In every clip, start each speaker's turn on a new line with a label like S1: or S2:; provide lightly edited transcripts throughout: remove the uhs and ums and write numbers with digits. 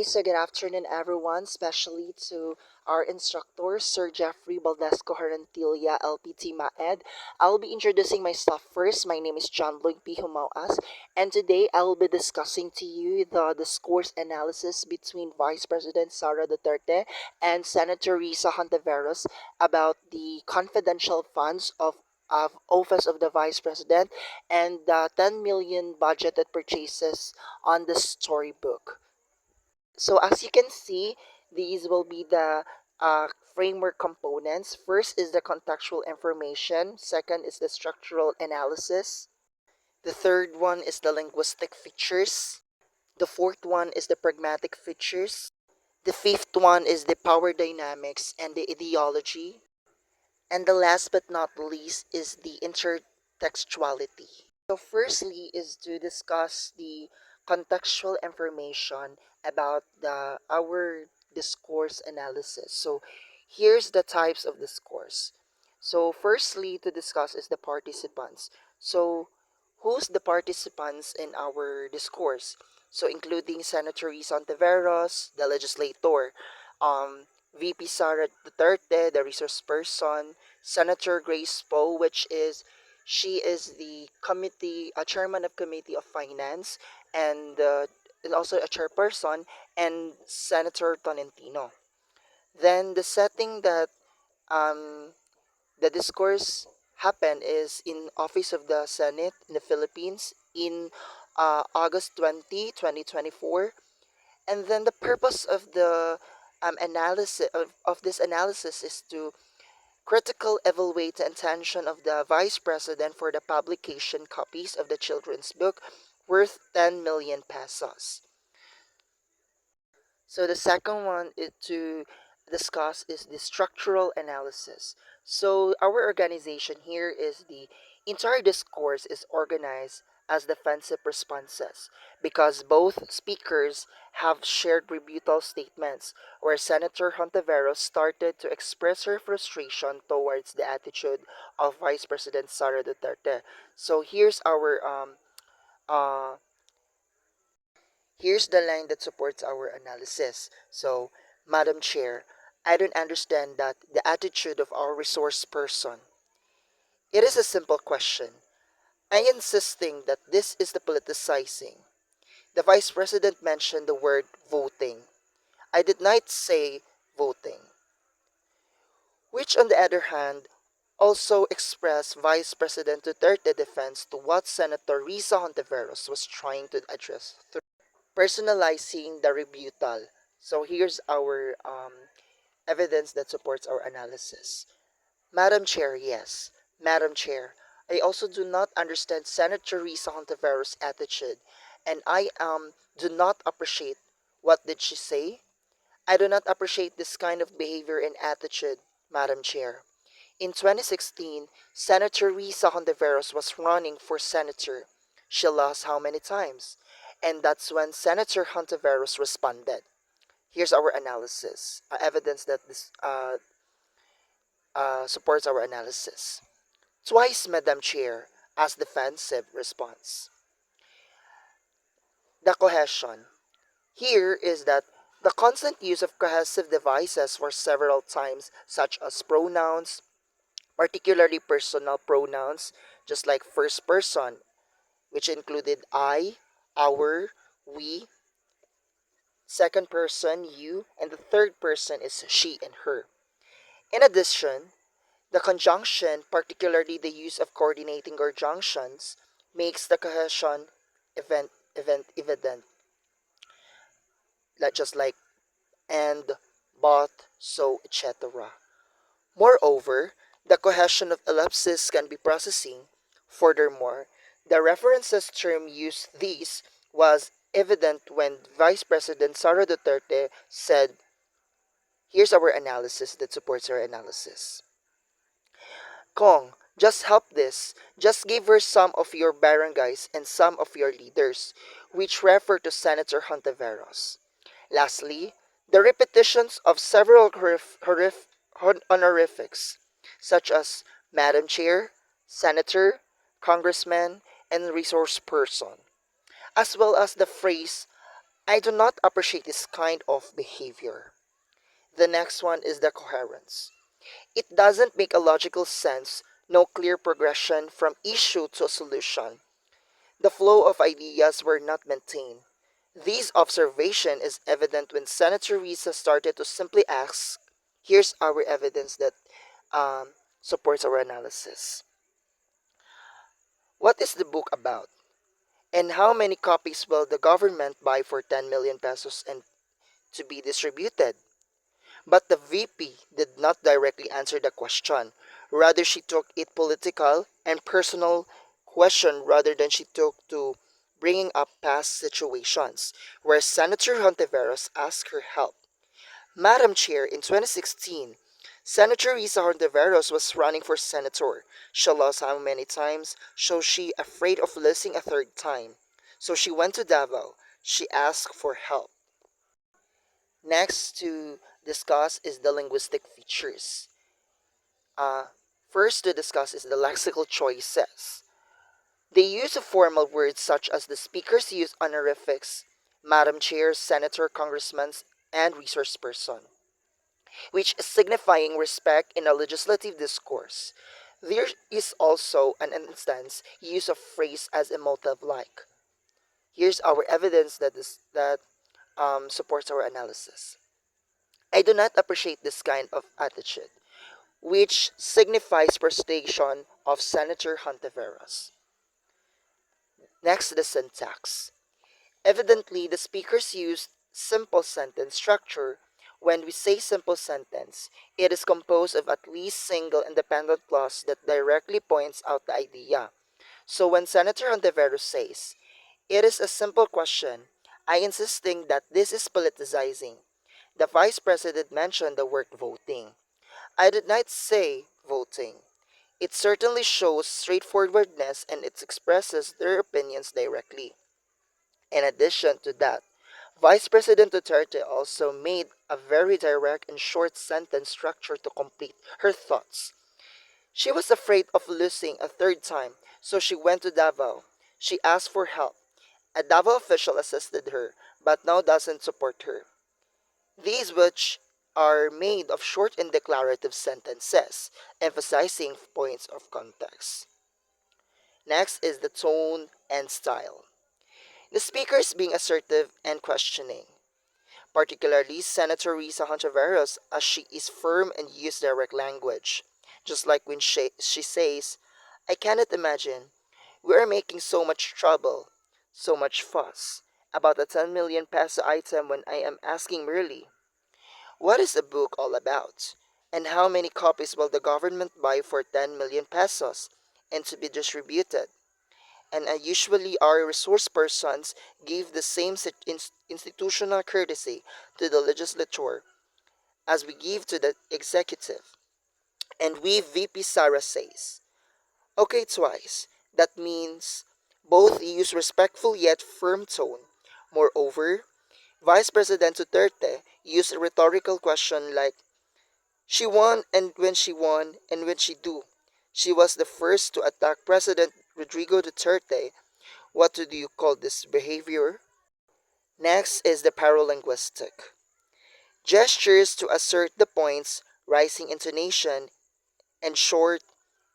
S1: so good afternoon, everyone, especially to our instructor, Sir Jeffrey Baldesco Harantilla, LPT MAED. I'll be introducing myself first. My name is John Lloyd P. Jumao-as, and today I'll be discussing to you the discourse analysis between Vice President Sara Duterte and Senator Risa Hontiveros about the confidential funds of Office of the Vice President and the 10 million budgeted purchases on the storybook. So as you can see, these will be the framework components. First is the contextual information. Second is the structural analysis. The third one is the linguistic features. The fourth one is the pragmatic features. The fifth one is the power dynamics and the ideology. And the last but not least is the intertextuality. So firstly is to discuss the contextual information about our discourse analysis. So here's the types of discourse. So firstly to discuss is the participants. So who's the participants in our discourse? So including Senator Ontiveros, the legislator, VP Sara Duterte, the resource person, Senator Grace Poe, which is she is the committee, a chairman of committee of finance, and also a chairperson, and Senator Tolentino. Then the setting that um, the discourse happened is in office of the Senate in the Philippines in August 2024. And then the purpose of the analysis of this analysis is to critical evaluate the intention of the Vice President for the publication copies of the children's book worth 10 million pesos. So the second one to discuss is the structural analysis. So our organization here is the entire discourse is organized as defensive responses because both speakers have shared rebuttal statements where Senator Hontiveros started to express her frustration towards the attitude of Vice President Sara Duterte. So uh, here's the line that supports our analysis. So, Madam Chair, I don't understand that the attitude of our resource person. It is a simple question. I insisting that this is the politicizing. The Vice President mentioned the word voting. I did not say voting, which on the other hand also expressed Vice President Duterte defense to what Senator Risa Hontiveros was trying to address through personalizing the rebuttal. So here's our evidence that supports our analysis. Madam Chair, yes. Madam Chair, I also do not understand Senator Risa Hontiveros' attitude, and I do not appreciate what did she say. I do not appreciate this kind of behavior and attitude, Madam Chair. In 2016, Senator Risa Hontiveros was running for senator. She lost how many times? And that's when Senator Hontiveros responded. Here's our analysis, evidence that this supports our analysis. Twice, Madam Chair, as defensive response. The cohesion. Here is that the constant use of cohesive devices for several times, such as pronouns, particularly personal pronouns, just like first person, which included I, our, we, second person, you, and the third person is she and her. In addition, the conjunction, particularly the use of coordinating conjunctions, makes the cohesion event evident, just like and, but, so, etc. Moreover, the cohesion of ellipses can be processing. Furthermore, the references term used these was evident when Vice President Sara Duterte said, here's our analysis that supports our analysis. Kong, just help this. Just give her some of your barangays and some of your leaders, which refer to Senator Hontiveros. Lastly, the repetitions of several honorifics, such as Madam Chair, Senator, Congressman, and resource person, as well as the phrase I do not appreciate this kind of behavior. The next one is the coherence. It doesn't make a logical sense, no clear progression from issue to solution. The flow of ideas were not maintained. This observation is evident when Senator Risa started to simply ask, here's our evidence that supports our analysis. What is the book about? And how many copies will the government buy for 10 million pesos and to be distributed? But the VP did not directly answer the question. Rather, she took it political and personal question rather than she took to bringing up past situations where Senator Hontiveros asked her help. Madam Chair, in 2016, Senator Risa Hontiveros was running for senator. She lost how many times? So she afraid of losing a third time. So she went to Davao. She asked for help. Next to discuss is the linguistic features. Uh, First to discuss is the lexical choices. They use of formal words such as the speakers use honorifics, Madam Chair, Senator, Congressman, and resource person, which is signifying respect in a legislative discourse. There is also an instance use of phrase as emotive like. Here's our evidence that supports our analysis. I do not appreciate this kind of attitude, which signifies frustration of Senator Hontiveros. Next, the syntax. Evidently, the speakers used simple sentence structure. When we say simple sentence, it is composed of at least single independent clause that directly points out the idea. So when Senator Hontiveros says, it is a simple question, I insisting that this is politicizing. The Vice President mentioned the word voting. I did not say voting. It certainly shows straightforwardness and it expresses their opinions directly. In addition to that, Vice President Duterte also made a very direct and short sentence structure to complete her thoughts. She was afraid of losing a third time, so she went to Davao. She asked for help. A Davao official assisted her, but now doesn't support her. These which are made of short and declarative sentences, emphasizing points of context. Next is the tone and style. The speakers being assertive and questioning, particularly Senator Risa Hontiveros as she is firm and use direct language. Just like when she says, I cannot imagine, we are making so much trouble, so much fuss, about a 10 million peso item when I am asking merely, what is the book all about? And how many copies will the government buy for 10 million pesos and to be distributed? And usually our resource persons give the same institutional courtesy to the legislature as we give to the executive. And we VP Sara says, okay twice. That means both use respectful yet firm tone. Moreover, Vice President Duterte used a rhetorical question like, she won and when she do. She was the first to attack President Rodrigo Duterte. What do you call this behavior? Next is the paralinguistic. Gestures to assert the points, rising intonation, and short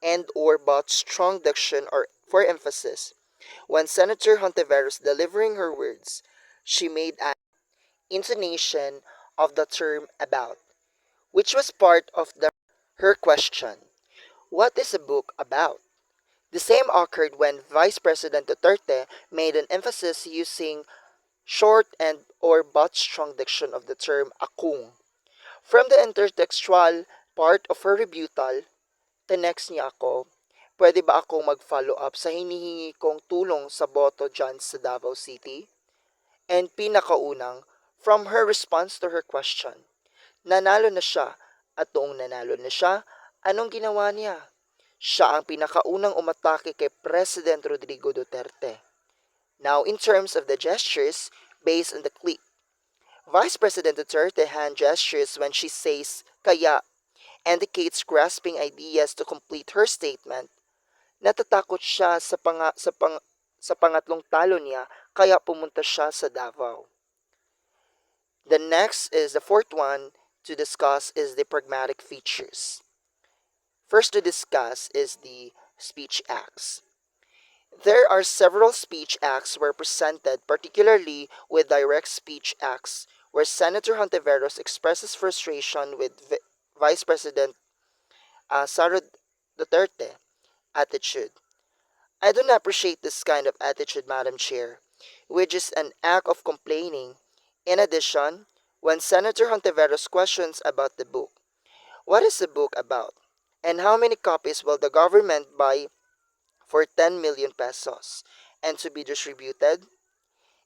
S1: and or but strong diction or for emphasis. When Senator Hontiveros delivering her words, she made an intonation of the term about, which was part of her question. What is the book about? The same occurred when Vice President Duterte made an emphasis using short and or but strong diction of the term akong. From the intertextual part of her rebuttal, tinext niya ako, pwede ba akong mag-follow up sa hinihingi kong tulong sa boto dyan sa Davao City? And pinakaunang, from her response to her question, nanalo na siya at noong nanalo na siya, anong ginawa niya? Siya ang pinakaunang umatake kay President Rodrigo Duterte. Now, in terms of the gestures, based on the clip, Vice President Duterte hand gestures when she says kaya indicates grasping ideas to complete her statement. Natatakot siya sa pangatlong talo niya kaya pumunta siya sa Davao. The fourth one to discuss is the pragmatic features. First to discuss is the speech acts. There are several speech acts were presented, particularly with direct speech acts, where Senator Hontiveros expresses frustration with Vice President Sara Duterte attitude. I don't appreciate this kind of attitude, Madam Chair, which is an act of complaining. In addition, when Senator Hontiveros questions about the book, what is the book about? And how many copies will the government buy for 10 million pesos and to be distributed?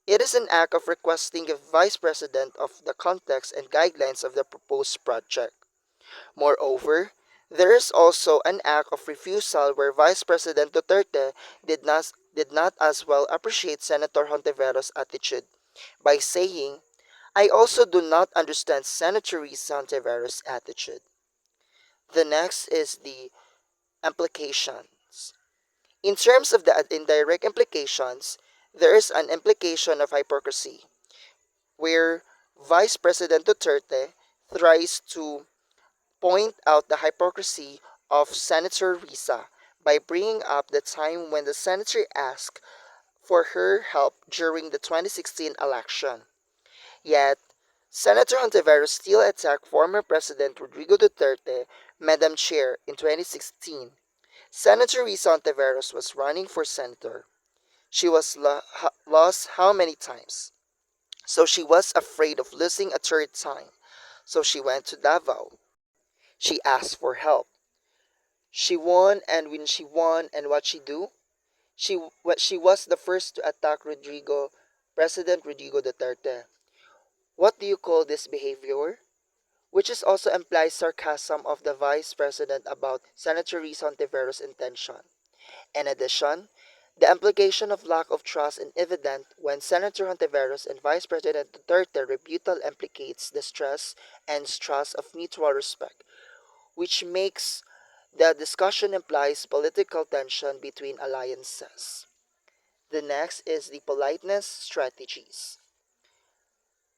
S1: It is an act of requesting a vice president of the context and guidelines of the proposed project. Moreover, there is also an act of refusal where Vice President Duterte did not as well appreciate Senator Hontiveros' attitude by saying, I also do not understand Senator Hontiveros' attitude. The next is the implications. In terms of the indirect implications, there is an implication of hypocrisy, where Vice President Duterte tries to point out the hypocrisy of Senator Risa by bringing up the time when the senator asked for her help during the 2016 election. Yet, Senator Hontiveros still attacked former President Rodrigo Duterte, Madam Chair, in 2016. Senator Risa Hontiveros was running for senator. She was lost how many times? So she was afraid of losing a third time. So she went to Davao. She asked for help. She won, and when she won, and what she do? She was the first to attack President Rodrigo Duterte. What do you call this behavior? Which is also implies sarcasm of the vice president about Senator Risa Hontiveros' intention. In addition, the implication of lack of trust is evident when Senator Hontiveros and Vice President Duterte rebuttal implicates the stress and trust of mutual respect, which makes the discussion implies political tension between alliances. The next is the politeness strategies.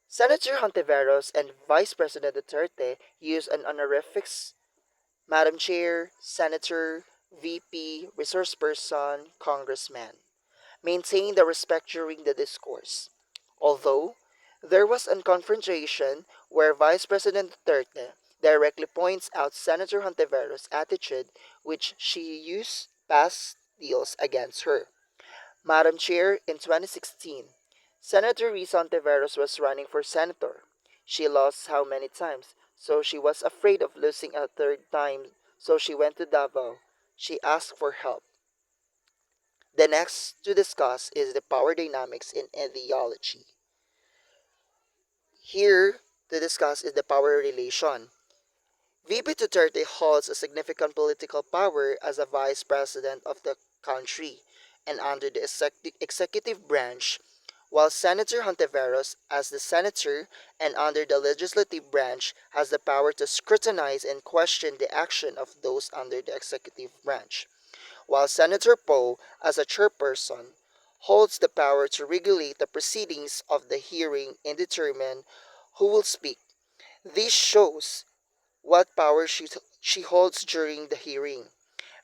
S1: Senator Hontiveros and Vice President Duterte use an honorifics, Madam Chair, Senator, VP, resource person, congressman, maintain the respect during the discourse. Although there was a confrontation where Vice President Duterte directly points out Senator Hontiveros' attitude, which she used past deals against her. Madam Chair, in 2016, Senator Risa Hontiveros was running for senator. She lost how many times? So she was afraid of losing a third time, so she went to Davao. She asked for help. The next to discuss is the power dynamics in ideology. Here to discuss is the power relation. VP Duterte holds a significant political power as a vice president of the country and under the executive branch, while Senator Hontiveros, as the senator and under the legislative branch, has the power to scrutinize and question the action of those under the executive branch, while Senator Poe, as a chairperson, holds the power to regulate the proceedings of the hearing and determine who will speak. This shows what power she holds during the hearing,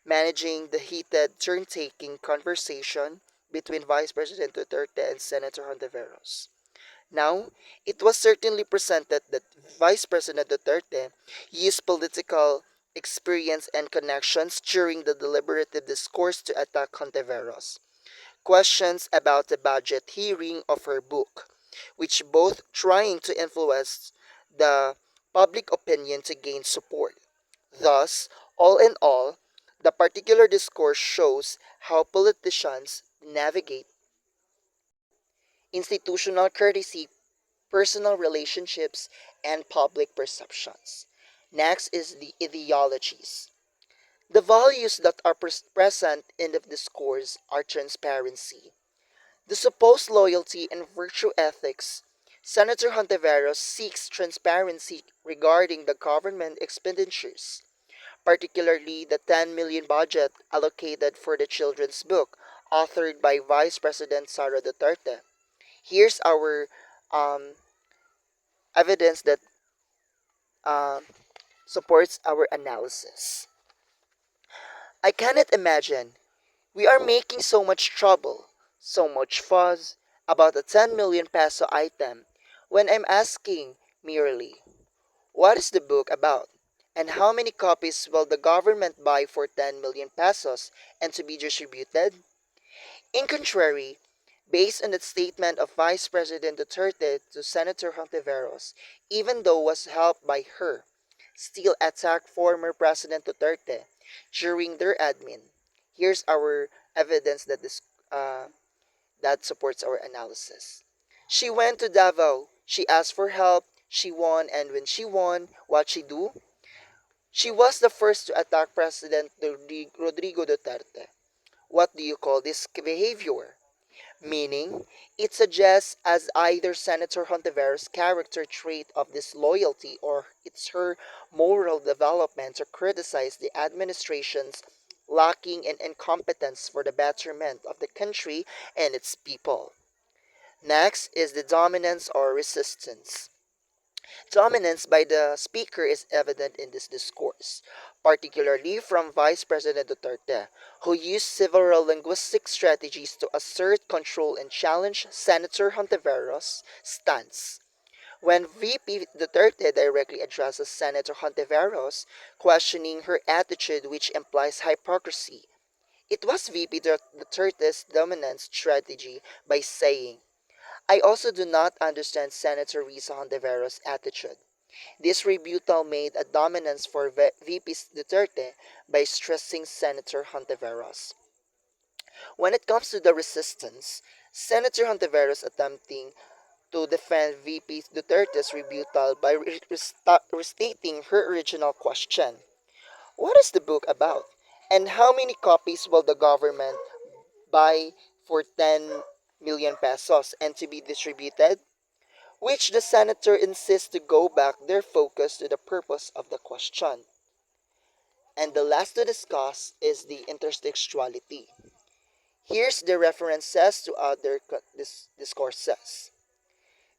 S1: managing the heated turn-taking conversation between Vice President Duterte and Senator Hontiveros. Now, it was certainly presented that Vice President Duterte used political experience and connections during the deliberative discourse to attack Hontiveros. Questions about the budget hearing of her book, which both trying to influence the public opinion to gain support. Thus, all in all, the particular discourse shows how politicians navigate institutional courtesy, personal relationships, and public perceptions. Next is the ideologies. The values that are present in the discourse are transparency, the supposed loyalty and virtue ethics. Senator Hontiveros seeks transparency regarding the government expenditures, particularly the 10 million budget allocated for the children's book authored by Vice President Sara Duterte. Here's our um, evidence that um, supports our analysis. I cannot imagine we are making so much trouble, so much fuss about a 10 million peso item when I'm asking merely, what is the book about? And how many copies will the government buy for 10 million pesos and to be distributed? In contrary, based on the statement of Vice President Duterte to Senator Hontiveros, even though was helped by her, still attacked former President Duterte during their admin. Here's our evidence that that supports our analysis. She went to Davao. She asked for help. She won, and when she won, what she do? She was the first to attack President Rodrigo Duterte. What do you call this behavior? Meaning, it suggests as either Senator Hontiveros' character trait of disloyalty or it's her moral development to criticize the administration's lacking in incompetence for the betterment of the country and its people. Next is the dominance or resistance. Dominance by the speaker is evident in this discourse, particularly from Vice President Duterte, who used several linguistic strategies to assert control and challenge Senator Hontiveros' stance. When VP Duterte directly addresses Senator Hontiveros, questioning her attitude which implies hypocrisy, it was VP Duterte's dominant strategy by saying, I also do not understand Senator Risa Hontiveros' attitude. This rebuttal made a dominance for VP Duterte by stressing Senator Hontiveros. When it comes to the resistance, Senator Hontiveros attempting to defend VP Duterte's rebuttal by restating her original question. What is the book about? And how many copies will the government buy for 10 million pesos and to be distributed? Which the senator insists to go back their focus to the purpose of the question. And the last to discuss is the intertextuality. Here's the references to other discourses.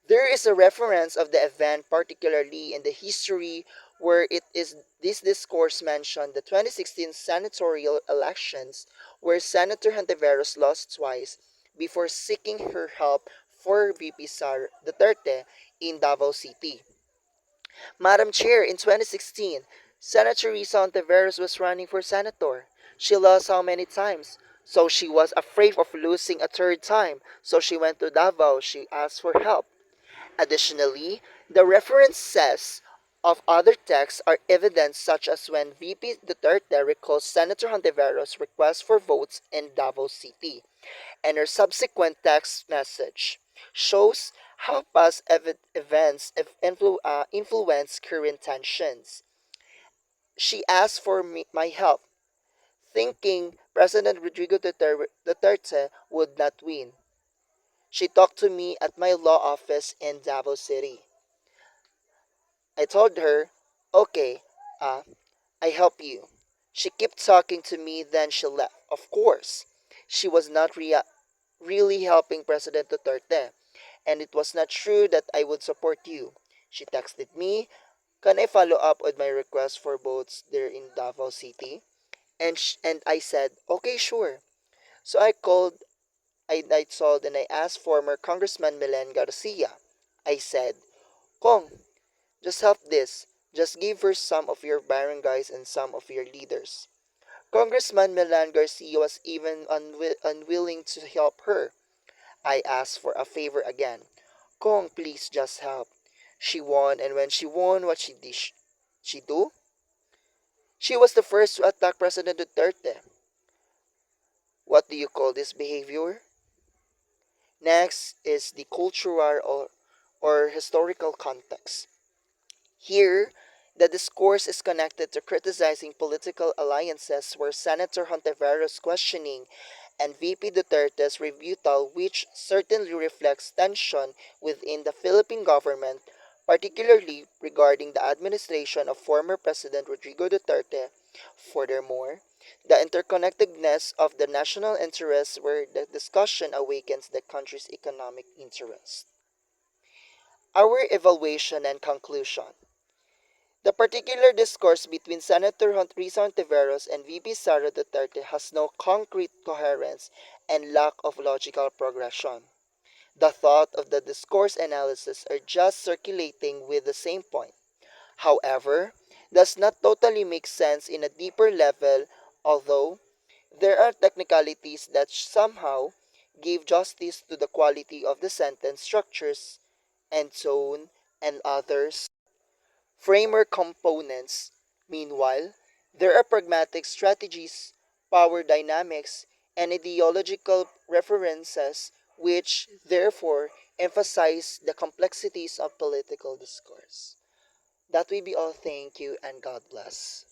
S1: There is a reference of the event, particularly in the history, where it is this discourse mentioned the 2016 senatorial elections, where Senator Hontiveros lost twice before seeking her help for VP Duterte in Davao City. Madam Chair, in 2016, Senator Risa Hontiveros was running for senator. She lost how many times? So she was afraid of losing a third time. So she went to Davao. She asked for help. Additionally, the references of other texts are evidence such as when VP Duterte recalls Senator Hontiveros' request for votes in Davao City, and her subsequent text message shows how past events influence current tensions. She asked for my help, thinking President Rodrigo Duterte would not win. She talked to me at my law office in Davao City. I told her, okay, uh, I help you. She kept talking to me, then she left. Of course, she was not really helping President Duterte, and it was not true that I would support you. She texted me, can I follow up with my request for votes there in Davao City? And I said, okay, sure. So I told and I asked former Congressman Milen Garcia. I said, Kong, just help this. Just give her some of your barangays and some of your leaders. Congressman Milan Garcia was even unwilling to help her. I asked for a favor again. Kong, please just help. She won, and when she won, what she do? She was the first to attack President Duterte. What do you call this behavior? Next is the cultural or historical context. Here, the discourse is connected to criticizing political alliances where Senator Hontiveros' questioning and VP Duterte's rebuttal, which certainly reflects tension within the Philippine government, particularly regarding the administration of former President Rodrigo Duterte. Furthermore, the interconnectedness of the national interests where the discussion awakens the country's economic interests. Our evaluation and conclusion. The particular discourse between Senator Risa Hontiveros and VP Sara Duterte has no concrete coherence and lack of logical progression. The thought of the discourse analysis are just circulating with the same point. However, does not totally make sense in a deeper level, although there are technicalities that somehow give justice to the quality of the sentence structures and tone and others. Framework components. Meanwhile, there are pragmatic strategies, power dynamics, and ideological references which, therefore, emphasize the complexities of political discourse. That will be all. Thank you and God bless.